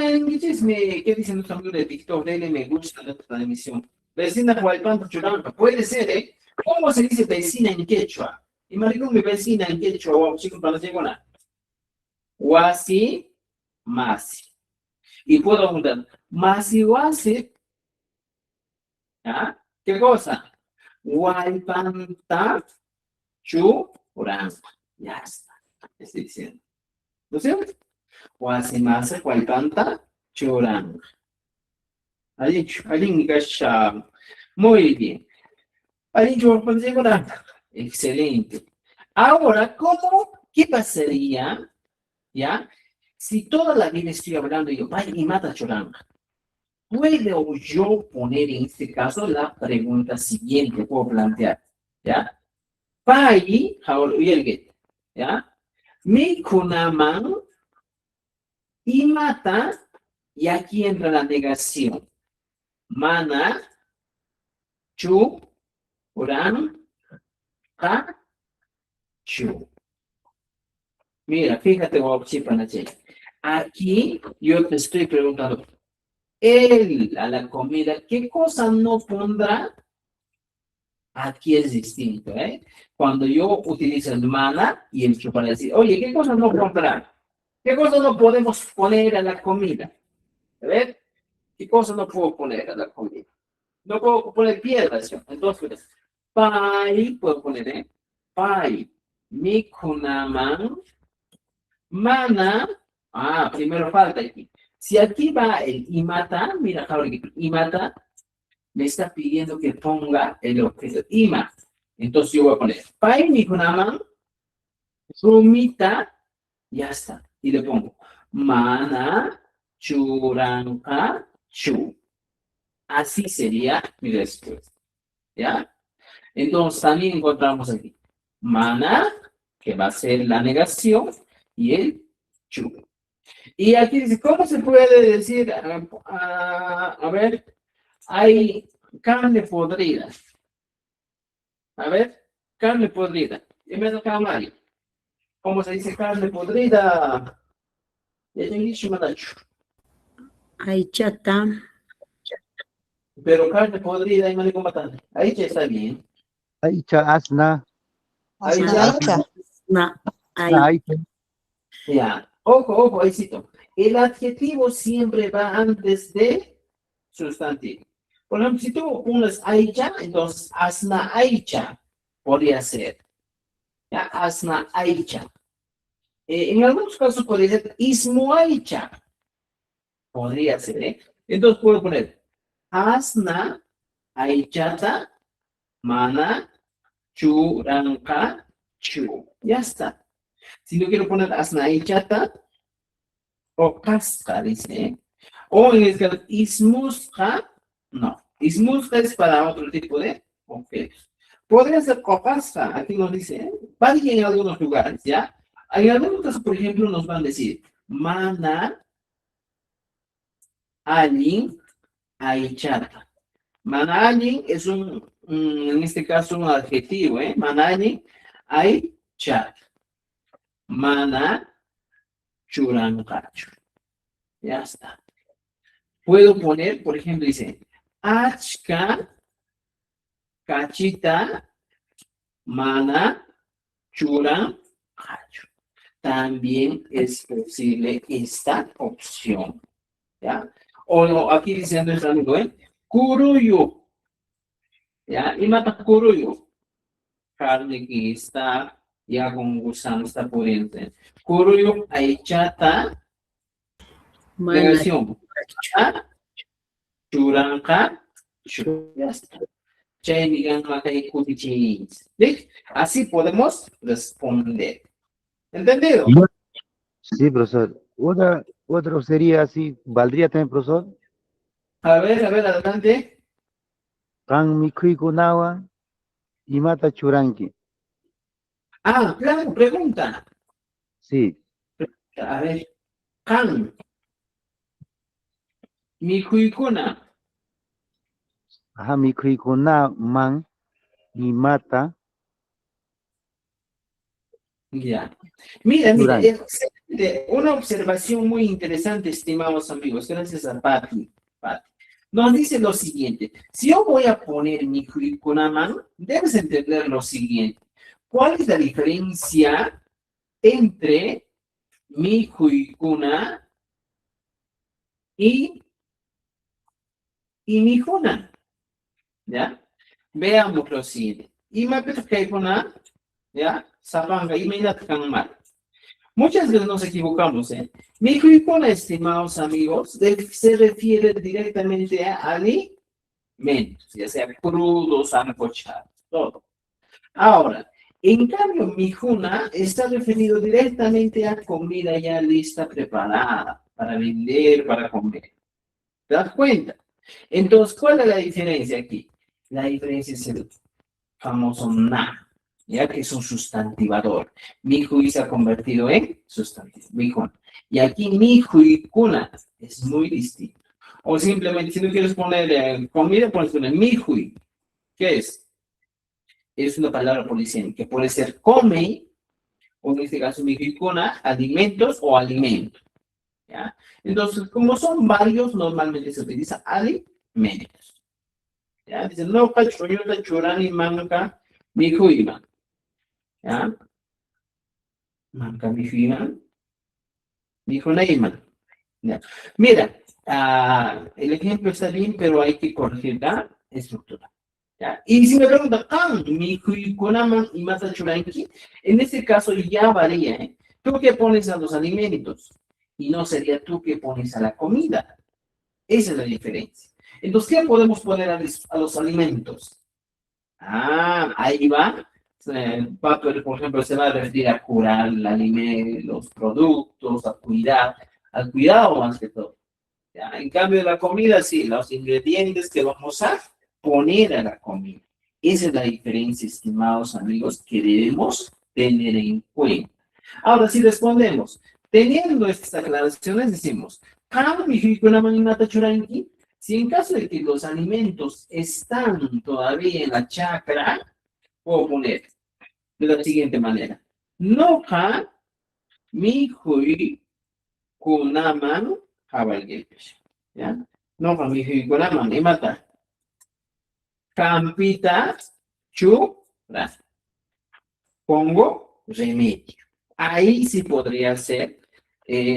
¿qué dicen los amigos de TikTok? Denle me gusta a esta emisión. Vecina Hualpán Churanca. Puede ser, ¿eh? ¿Cómo se dice vecina en quechua? Y maricón, mi vecina en quechua, o chicos, para la segunda. Huasi, masi. Y puedo preguntar, masi, huasi, ¿ya? ¿Qué cosa? Hualpanta Churanca. Ya está. Estoy diciendo. ¿No es cierto? Huasimasa, Hualpanta Churanca. Alguien gacha. Muy bien. Alguien Churanca. Excelente. Ahora, ¿qué pasaría, ya? Si toda la vida estoy hablando yo, ay, y mata Churanca. ¿Puedo yo poner en este caso la pregunta siguiente? Puedo plantear, ¿ya? Pai, ¿ya? Mi kunaman y mata, y aquí entra la negación. Mana, chu, uran, ka, chu. Mira, fíjate, Aquí yo te estoy preguntando, él a la comida, ¿qué cosa no pondrá? Aquí es distinto, ¿eh? Cuando yo utilizo el mana y el chu para decir, oye, ¿qué cosa no pondrá? ¿Qué cosa no podemos poner a la comida? A ver, ¿qué cosa no puedo poner a la comida? No puedo poner piedras, ¿no? Entonces, pai, puedo poner, ¿eh? Pai, mikunaman, mana, primero falta aquí. Si aquí va el imata, mira, ahora que imata me está pidiendo que ponga el objeto ima. Entonces yo voy a poner pai mikunaman, rumita, ya está. Y le pongo mana, churanka, chu. Así sería mi respuesta. ¿Ya? Entonces también encontramos aquí mana, que va a ser la negación, y el chu. Y aquí dice, ¿cómo se puede decir? A ver, hay carne podrida. A ver, carne podrida. En vez de calamari. ¿Cómo se dice carne podrida? Aychata. Pero carne podrida y manejo matante. Ahí ya está bien. Aicha asna. Ahí Asna ya. aicha. Na. Ay. Aicha. Ya. Ojo, ojo, ahí cito. El adjetivo siempre va antes de sustantivo. Por ejemplo, si tú pones aicha, entonces asna aicha podría ser. Ya, asna aicha. En algunos casos podría ser ismo aicha. Podría ser, ¿eh? Entonces puedo poner asna aichata mana churanka chu. Ya está. Si no quiero poner asna aichata o casca, dice, ¿eh? O en el caso ismusca, no. Ismusca es para otro tipo de objetos. Podría ser copasca, aquí nos dice, ¿eh? Varía en algunos lugares, ¿ya? En algunos casos, por ejemplo, nos van a decir mana alin aichata. Mana alin es en este caso, un adjetivo, ¿eh? Mana alin aichata. Mana churancacho. Ya está. Puedo poner, por ejemplo, dice, achka, cachita, mana, chura, cacho. También es posible esta opción. ¿Ya? O no, aquí dice nuestro amigo, ¿eh? Kuruyo. ¿Ya? Y mata kuruyo. Carne que está ya con gusano, está pudriente. Kuruyo, aichata, Mana. negación. Churanca, ya está. ¿Sí? Así podemos responder. ¿Entendido? Sí, profesor. Otro sería así, ¿valdría también, profesor? A ver, adelante. Kan mikuikunawa imata churanki. Claro, pregunta. Sí. A ver, Kan, Mikuikuna. Ajá, mikuikunaman imata Ya. Mira, churanki. excelente. Una observación muy interesante, estimados amigos. Gracias a Pati. Nos dice lo siguiente. Si yo voy a poner Mikuikunaman, debes entender lo siguiente. ¿Cuál es la diferencia entre Mikuikuna y Mijuna? ¿Ya? Veamos lo siguiente. Imapetkaikuna, ¿ya? Sapanga, mal. Muchas veces nos equivocamos, ¿eh? Mikuikuna, estimados amigos, se refiere directamente a alimentos, ya sea crudos, sancochados, todo. Ahora, en cambio, Mijuna está referido directamente a comida ya lista, preparada, para vender, para comer. ¿Te das cuenta? Entonces, ¿cuál es la diferencia aquí? La diferencia es el famoso na, ya que es un sustantivador. Mihui se ha convertido en sustantivo. Mijuna. Y aquí mijuikuna es muy distinto. O simplemente, si no quieres poner comida, puedes poner mihui. ¿Qué es? Es una palabra polisémica, que puede ser come, o en este caso mijuikuna, alimentos o alimento. ¿ya? Entonces, como son varios, normalmente se utiliza alimentos. ¿Ya? Dice, no, cachoyota, churani, manca, mijuima. ¿Ya? Manca, mijuima. Dijo Neyman. ¿Ya? Mira, el ejemplo está bien, pero hay que corregir la estructura. ¿Ya? Y si me preguntan, mi kuikunaman y mata churanki, en este caso ya varía, ¿eh? Tú que pones a los alimentos y no sería tú que pones a la comida. Esa es la diferencia. Entonces, ¿qué podemos poner a los alimentos? Ahí va. Por ejemplo, se va a referir a curar el alimento, los productos, a cuidar, al cuidado más que todo. ¿Ya? En cambio, la comida, sí, los ingredientes que vamos a poner a la comida. Esa es la diferencia, estimados amigos, que debemos tener en cuenta. Ahora, si respondemos, teniendo estas aclaraciones, decimos, si en caso de que los alimentos están todavía en la chakra, puedo poner de la siguiente manera. Noja mi hui kunaman habalgepesh. ¿Ya? Noja mi hui kunaman emata. Campita chura. Pongo remedio. Ahí sí podría ser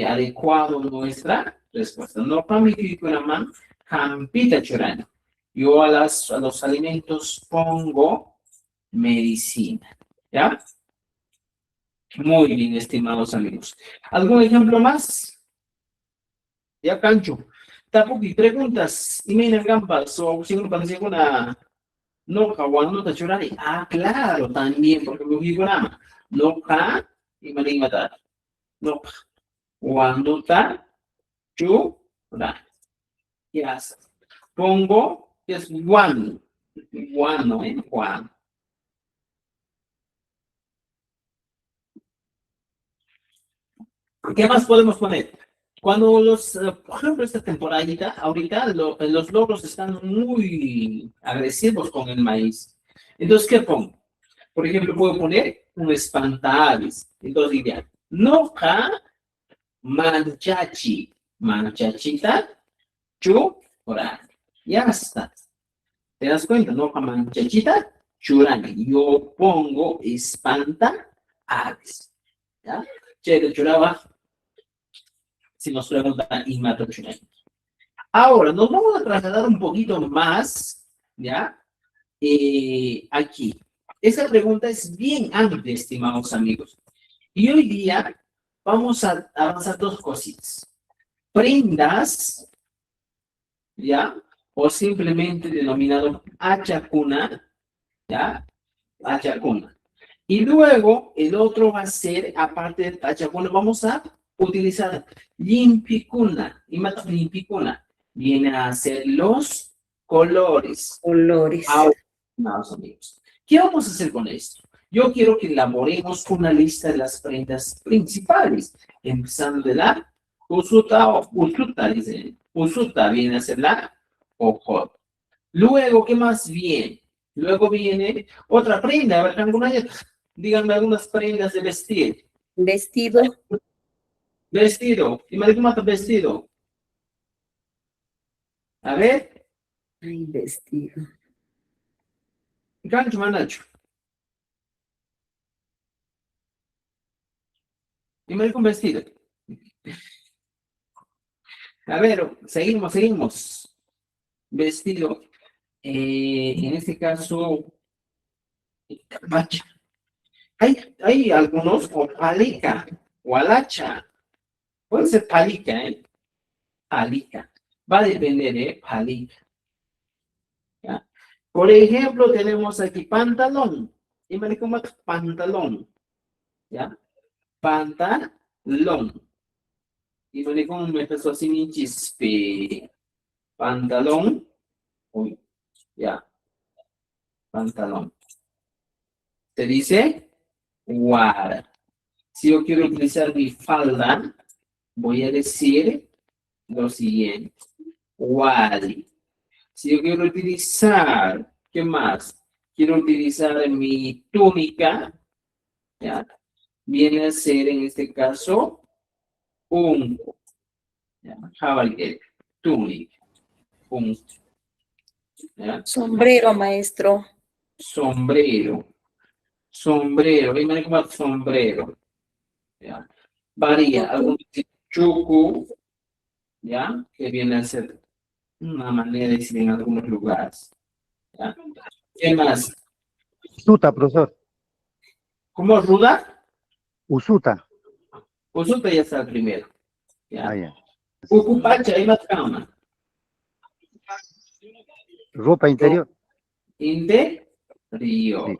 adecuado nuestra respuesta. Noja mi hui kunaman campita churana. Yo a los alimentos pongo medicina. ¿Ya? Muy bien, estimados amigos. ¿Algún ejemplo más? Ya, Cancho. Tapuki, preguntas. Y me gampas o si no parece una no no te chorari. Claro, también, porque me digo nada. No ka y me matar. No cuando está chura. Ya está. Pongo, es one. One, ¿no? One. ¿Qué más podemos poner? Cuando por ejemplo, esta temporadita, ahorita los logros están muy agresivos con el maíz. Entonces, ¿qué pongo? Por ejemplo, puedo poner un espantavis. Entonces diría, noja manchachi. Manchachita, churani. Ya está. ¿Te das cuenta? Noja manchachita, churani. Yo pongo espanta aves. ¿Ya? Che, churaba si nos preguntan y mato chuleno. Ahora, nos vamos a trasladar un poquito más, ¿ya? Aquí. Esa pregunta es bien amplia, estimados amigos. Y hoy día vamos a avanzar dos cositas. Prendas, ¿ya? O simplemente denominado achacuna, ¿ya? Achacuna. Y luego el otro va a ser, aparte de achacuna, vamos a utilizar limpicuna. Y más limpicuna viene a ser los colores. Colores. Ahora, estimados amigos, ¿qué vamos a hacer con esto? Yo quiero que elaboremos una lista de las prendas principales, empezando de la usuta o usuta, dice. Usuta viene a ser la ojo. Luego, ¿qué más viene? Luego viene otra prenda, a ver, díganme algunas prendas de vestir. Vestido. Vestido. Y me dijo, vestido. A ver. Ay, vestido. Gancho, manacho. Y me dijo un vestido. A ver, seguimos. Vestido. En este caso, macha. Hay algunos, o palica, o alacha. Puede ser palica, ¿eh? Palica. Va a depender, palica. ¿Ya? Por ejemplo, tenemos aquí pantalón. Y me dijo pantalón. ¿Ya? Pantalón. Y me dijo me empezó así mi chispe. Pantalón. Uy, ya. Pantalón. Se dice guara. Si yo quiero utilizar mi falda, voy a decir lo siguiente. Wadi. Si yo quiero utilizar, ¿qué más? Quiero utilizar mi túnica, ¿ya? Viene a ser en este caso un, ¿Ya? Jabalguet, tunic, punto. ¿Ya? Sombrero, maestro. Sombrero, sombrero, imagínate como sombrero. ¿Ya? Varía, Chucu. algunos dicen chucu, ¿ya? Que viene a ser una manera de decir en algunos lugares. ¿Ya? ¿Qué más? Usuta, profesor. ¿Cómo ruda? Usuta. Usuta ya está el primero. Ah, ¿Ya? ya. Ucupacha, ahí más cama. Ropa interior. Interior. Sí.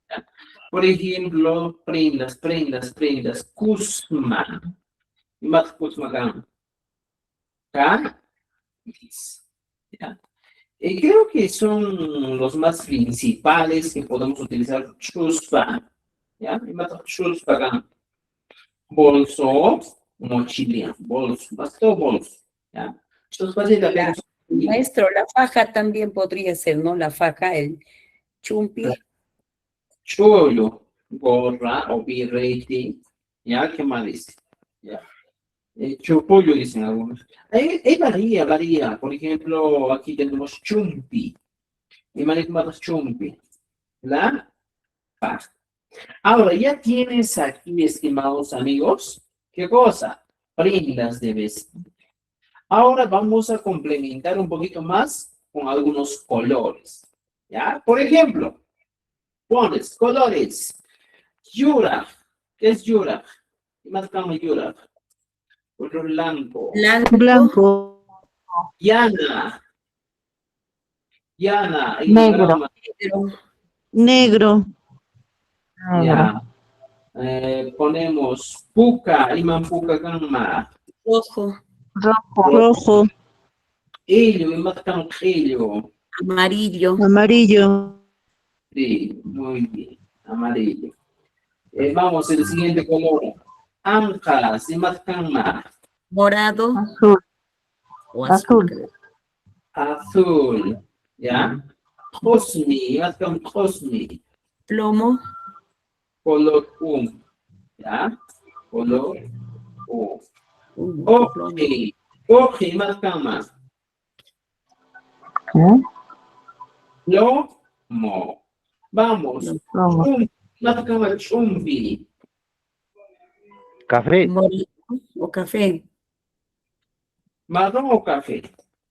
¿Ya? Por ejemplo, prendas. Cusma. Y más cusma cama. Camis. ¿Ya? Y creo que son los más principales que podemos utilizar. Chuspa. ¿Ya? Y más chuspa cama. Bolso, mochila, bolso, más todo bolso. ¿Ya? Chuspa sí también. Maestro, la faja también podría ser, ¿no? La faja, el chumpi. Cholo, gorra o birrete, ¿ya? ¿Qué más dice? ¿Ya? Chopollo dicen algunos. Ahí varía. Por ejemplo, aquí tenemos chumpi. ¿Y más chumpi? La paz. Ahora, ya tienes aquí, estimados amigos, ¿qué cosa? Prendas de vestir. Ahora vamos a complementar un poquito más con algunos colores. ¿Ya? Por ejemplo, pones colores. Yura. ¿Qué es Yura? Marcamos Yura. Color blanco. Blanco. Blanco, Yana. Yana. Ahí negro, grama. negro, Ya. Ponemos puca. Iman puca gama. Rojo. rojo, Helio. Iman helio. Amarillo. amarillo, Sí, muy bien. Amarillo. Vamos, el siguiente color. Anjas. Iman Morado. azul, O azul. creo. azul. ¿Ya? Cosmi. Iman cosmi. Plomo. Color ¿ya? Color Plomo. Oje, más cama. ¿Qué? Lomo. Vamos. Rojo, Más cama, chumbi. Café. Morado o café. Marrón o café.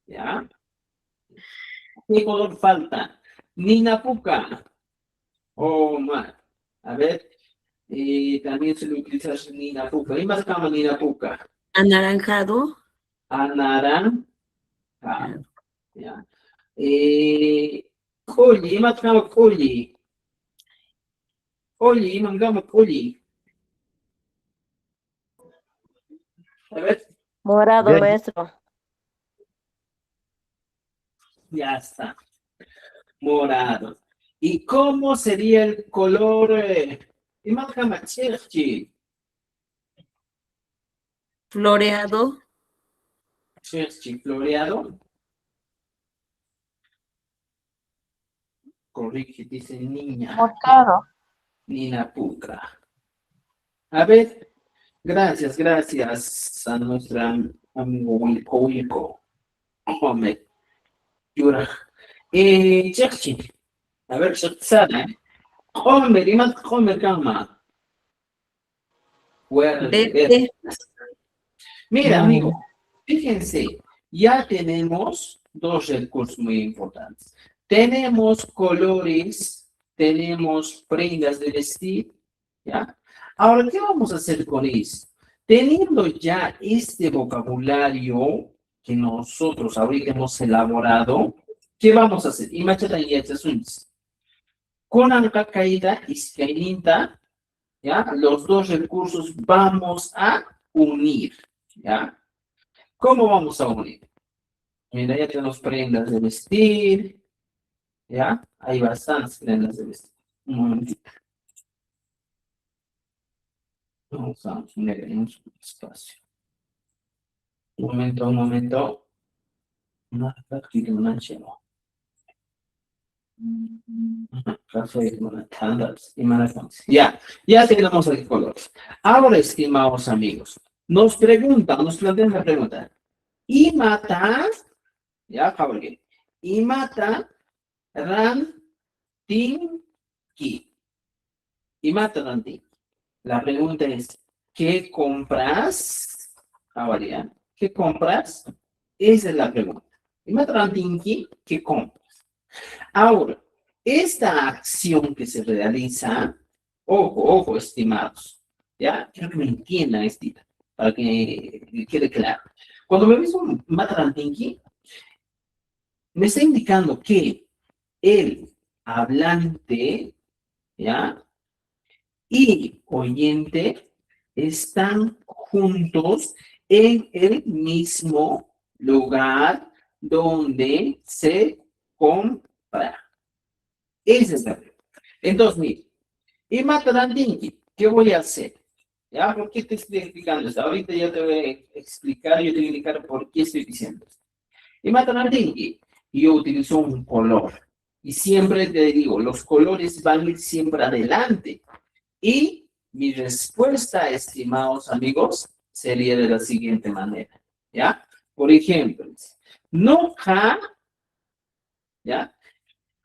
¿Ya? ¿Qué color falta? Ninapuca. O más. A ver. También se le utiliza ninapuca. ¿Y más cama ninapuca? Anaranjado. Anarán. ¿Ya? Coli, más cama coli. Coli, mangama coli. A ver. Morado, Verde. maestro. Ya está. Morado. ¿Y cómo sería el color? Imagama cherchi. Floreado. Cherchi floreado. Corrige, dice niña. moscado, Nina Puca. A ver. Gracias a nuestra amigo Wilco. Hombre. Yura. Cherchi. A ver, Shotsana. Homer, y más Homer Kama. Verde. Mira, amigo, fíjense, ya tenemos dos recursos muy importantes. Tenemos colores, tenemos prendas de vestir, ¿ya? Ahora, ¿qué vamos a hacer con eso? Teniendo ya este vocabulario que nosotros ahorita hemos elaborado, ¿qué vamos a hacer? Imagínate, con Anka Kaida y Skaininta, ¿ya? Los dos recursos vamos a unir, ¿ya? ¿Cómo vamos a unir? Mira, ya tenemos prendas de vestir, ¿ya? Hay bastantes prendas de vestir. Un momentito. Vamos a poner en un espacio. Un momento. Una práctica, una chemo. Café, una tandas y maratones. Ya tenemos el color. Ahora, estimados amigos, nos plantean la pregunta. Imata, ya, Javier. Imata rantinki. Imata rantinki. La pregunta es, ¿qué compras? Javier, ¿qué compras? Esa es la pregunta. Imata rantinki, ¿qué compras? Ahora, esta acción que se realiza, ojo, estimados, ¿ya? Quiero que me entiendan, Estita, para que quede claro. Cuando me ves un matrantinki, me está indicando que el hablante, ¿ya? Y oyente están juntos en el mismo lugar donde se compra. Ese es la pregunta. Entonces, mire, y Matarandingi, ¿qué voy a hacer? ¿Ya? ¿Por qué te estoy explicando esto? Ahorita yo te voy a explicar, yo te voy a indicar por qué estoy diciendo esto. Y Matarandingi, yo utilizo un color. Y siempre te digo, los colores van a ir siempre adelante. Y mi respuesta, estimados amigos, sería de la siguiente manera. ¿Ya? Por ejemplo, noja, ¿ya?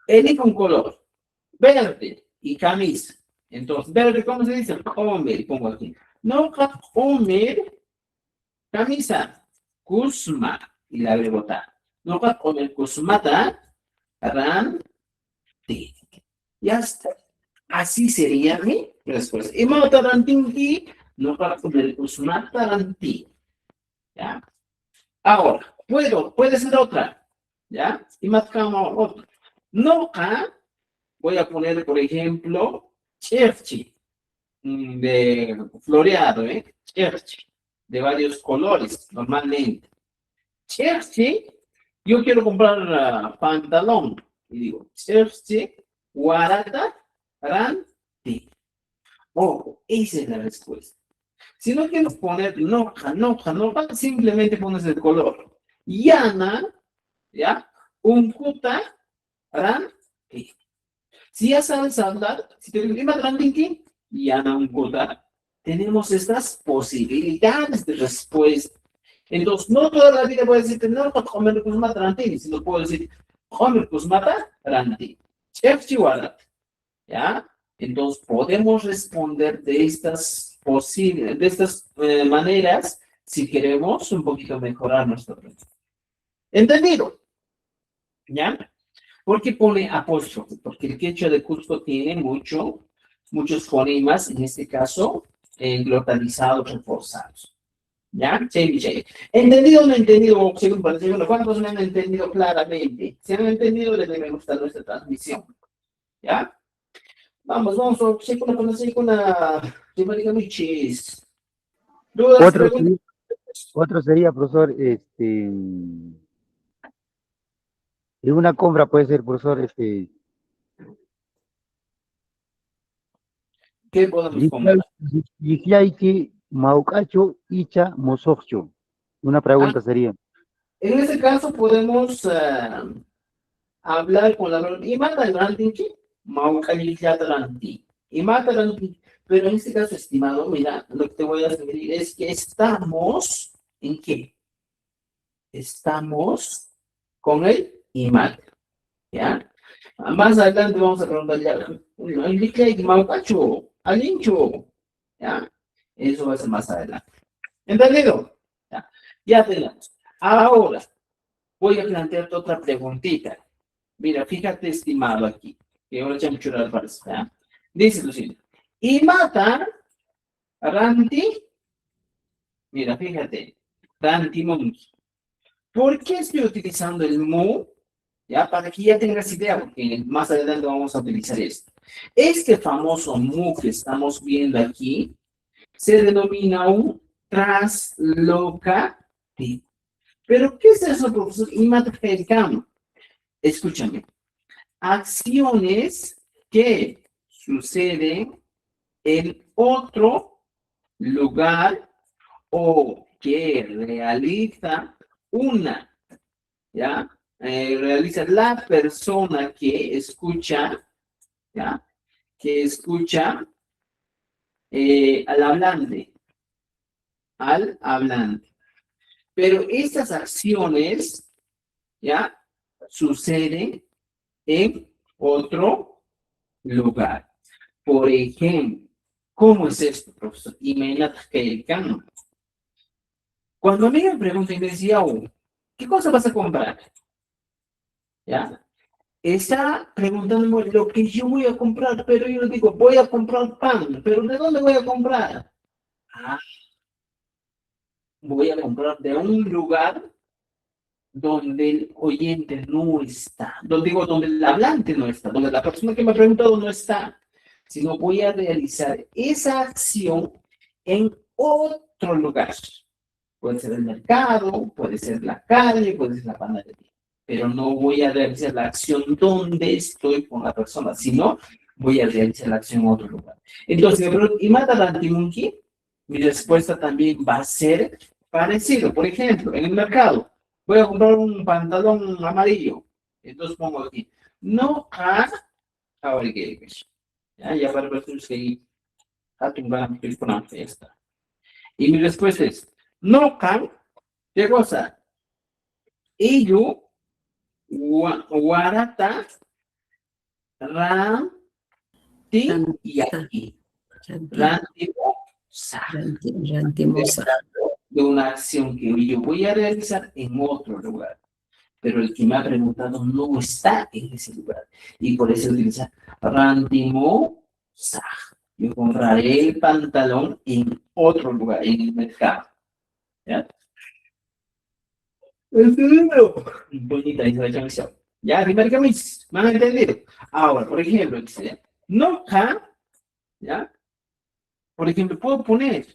Elige un color. Verde y camisa. Entonces, verde, ¿cómo se dice? Homer, pongo aquí. No, Homer, camisa. Kusma, y la agrego ta. No, Homer, Kusmata, ran, ti. Ya está. Así sería mi respuesta. Y mata rantinki, no, Homer, Kusmata, ran, ti. ¿Ya? Ahora, puede ser otra. ¿Ya? Y más otra. No, voy a poner, por ejemplo, cherchi, de floreado, ¿eh? Cherchi, de varios colores, normalmente. Cherchi, yo quiero comprar pantalón. Y digo, cherchi, guarata, ranti. Ojo, esa es la respuesta. Si no quiero poner noja, simplemente pones el color. Yana, ¿ya? Un kuta, ranti. Si ya sabes hablar, si te clima tranquilo, ya no importa. Tenemos estas posibilidades de respuesta. Entonces, no toda la vida voy a decir, no, comer pues mata tranquilo, sino puedo decir, comer pues mata tranquilo. Chef Chihuahua, ¿ya? Entonces, podemos responder de estas posibles, de estas maneras, si queremos un poquito mejorar nuestro proceso. ¿Entendido? ¿Ya? ¿Por qué pone apóstrofe? Porque el quechua de Cusco tiene muchos fonemas, en este caso, glotalizados, reforzados. ¿Ya? Chévere, chévere. ¿Entendido o no entendido? Según para segundo, ¿cuántos me han entendido claramente? Si han entendido, les debe gustar nuestra transmisión. ¿Ya? Vamos, con una temática muy chis. ¿Dudas, Otro preguntas? sería, otro sería, profesor, en una compra puede ser, profesor, ¿Qué podemos comprar? Yiclayki Maucacho Icha Mosocho. Una pregunta sería. En ese caso podemos hablar con la verdad. Y mata el rantinchi, y mata el rantinchi. Pero en este caso, estimado, mira, lo que te voy a sugerir es que estamos ¿en qué? Estamos con el IMAT, ¿ya? Más adelante vamos a preguntar ya, el Diclay, Maucacho, Alincho, ¿ya? Eso va a ser más adelante. ¿Entendido? Ya tenemos. Ahora, voy a plantearte otra preguntita. Mira, fíjate, estimado aquí, que ahora ya me quiero dar para ¿ya? Dice lo siguiente. Y mata Ranti, mira, fíjate, Ranti Monkey. ¿Por qué estoy utilizando el mu? Ya, para que ya tengas idea, porque más adelante vamos a utilizar esto. Este famoso mu que estamos viendo aquí se denomina un translocativo. ¿Pero qué es eso, profesor? Y mata escúchame. Acciones que suceden en otro lugar o que realiza una, ¿ya? Realiza la persona que escucha, ¿ya? Que escucha al hablante, al hablante. Pero estas acciones, ¿ya? Suceden en otro lugar. Por ejemplo, ¿cómo es esto, profesor? Imagínate. Cuando a mí me preguntan y me decía, oh, ¿qué cosa vas a comprar? ¿Ya? Está preguntándome lo que yo voy a comprar, pero yo le digo, voy a comprar pan, pero ¿de dónde voy a comprar? Ah, voy a comprar de un lugar donde el oyente no está, donde el hablante no está, donde la persona que me ha preguntado no está, sino voy a realizar esa acción en otro lugar. Puede ser el mercado, puede ser la calle, puede ser la panadería, pero no voy a realizar la acción donde estoy con la persona, sino voy a realizar la acción en otro lugar. Entonces, ¿y mata Dantimunki? Mi respuesta también va a ser parecido. Por ejemplo, en el mercado, voy a comprar un pantalón amarillo. Entonces pongo aquí, no ha, ahora que ya para ver que ya está. Y mi respuesta es, no can, ¿qué cosa? Ello, guarata, ran, y aquí. Rantimosa. Rantimosa. De una acción que yo voy a realizar en otro lugar. Pero el que me ha preguntado no está en ese lugar. Y por eso utiliza rantimosa. Yo compraré el pantalón en otro lugar, en el mercado. ¿Ya? Bonita esa canción. Ya, primer camino. ¿Me han entendido? Ahora, por ejemplo, dice, no ha, ¿ya? Por ejemplo, puedo poner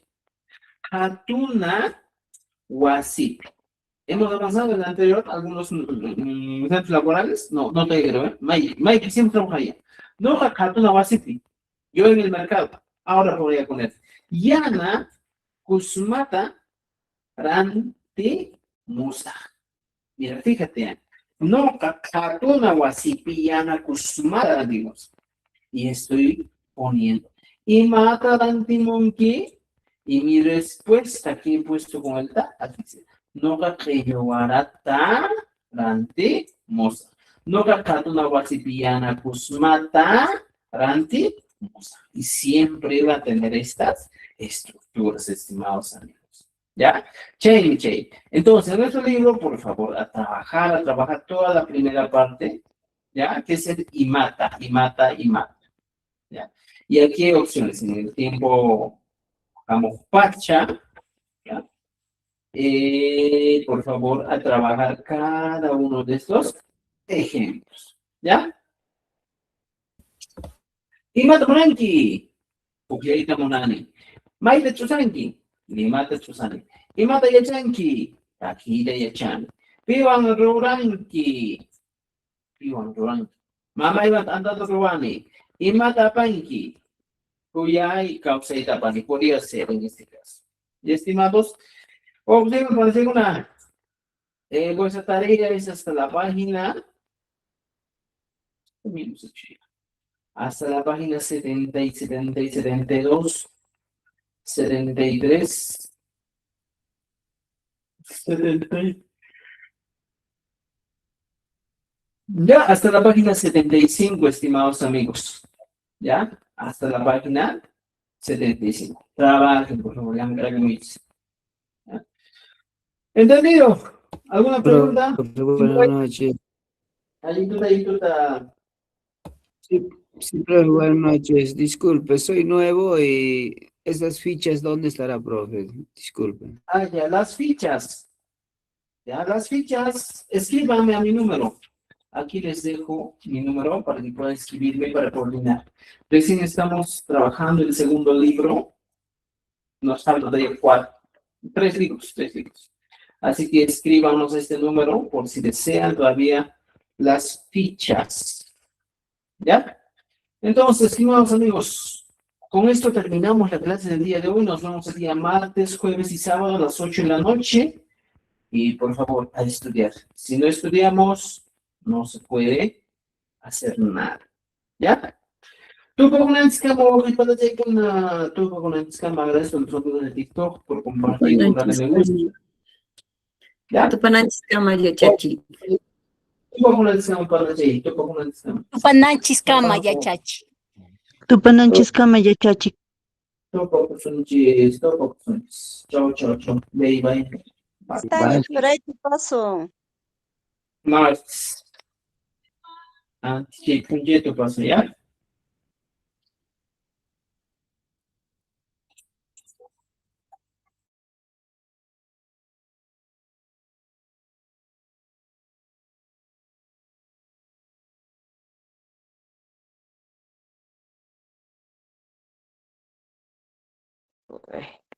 Hatuna Wasip. Hemos avanzado en el anterior, algunos centros laborales. No, no te creo, ¿eh? Mike siempre trabaja allá. No Hatuna Wasip. Yo en el mercado. Ahora podría poner Yana Kusmata Ranti Musa. Mira, fíjate, no Hatuna Wasipi Yana Kusmata, digamos. Y estoy poniendo. Y mata Rantimonki. Y mi respuesta aquí he puesto con el ta, aquí dice, no warata ranti mosa. No katuna wasipiana kusmata ranti mosa. Y siempre va a tener estas estructuras, estimados amigos. ¿Ya? Chain. Entonces, en nuestro libro, por favor, a trabajar toda la primera parte, ¿ya? Que es el imata. ¿Ya? Y aquí hay opciones. En el tiempo vamos, Pacha, ¿ya? Por favor, a trabajar cada uno de estos ejemplos, ¿ya? Imata Monanki, Pukiaita Monani, Maite Chusanki, Limata Chusani, Imata Yachanki, Akira Yachan, Piwan Ruranki, Mama Ibat Andado Ruani, Imata Panki, Kuyai Kausaita Pani, podría ser en este caso. Y estimados, observen, por decir vuestra tarea es hasta la página, hasta la página 70 y 70 y 72, 73, 70. Ya, hasta la página 75, estimados amigos. Ya, hasta la página 75. Trabajen, por favor, ya me traigo mis. ¿Ya? ¿Entendido? ¿Alguna pregunta? Buenas noches. Sí, profe, buenas noches. Disculpe, soy nuevo y esas fichas, ¿dónde estará, profe? Disculpe. Ah, ya, las fichas. Ya, las fichas, escríbanme a mi número. Aquí les dejo mi número para que puedan escribirme para coordinar. Recién estamos trabajando el segundo libro. Nos falta de 3 libros. Así que escríbanos este número por si desean todavía las fichas. ¿Ya? Entonces, estimados amigos, con esto terminamos la clase del día de hoy. Nos vemos el día martes, jueves y sábado a las 8 de la noche. Y por favor, a estudiar. Si no estudiamos, no se puede hacer nada. ¿Ya? Tú con una escama, agradezco a los amigos de TikTok por compartir, por darle me gusta. ¿Ya? Tupananchis kama yachachi. Tupananchis kama yachachi. Tupananchis kama yachachi. Chao, chao, chao. Bye, bye. Bye. Pero ahí te paso. Martes. Ah, sí, punto paso, ¿ya? Uy.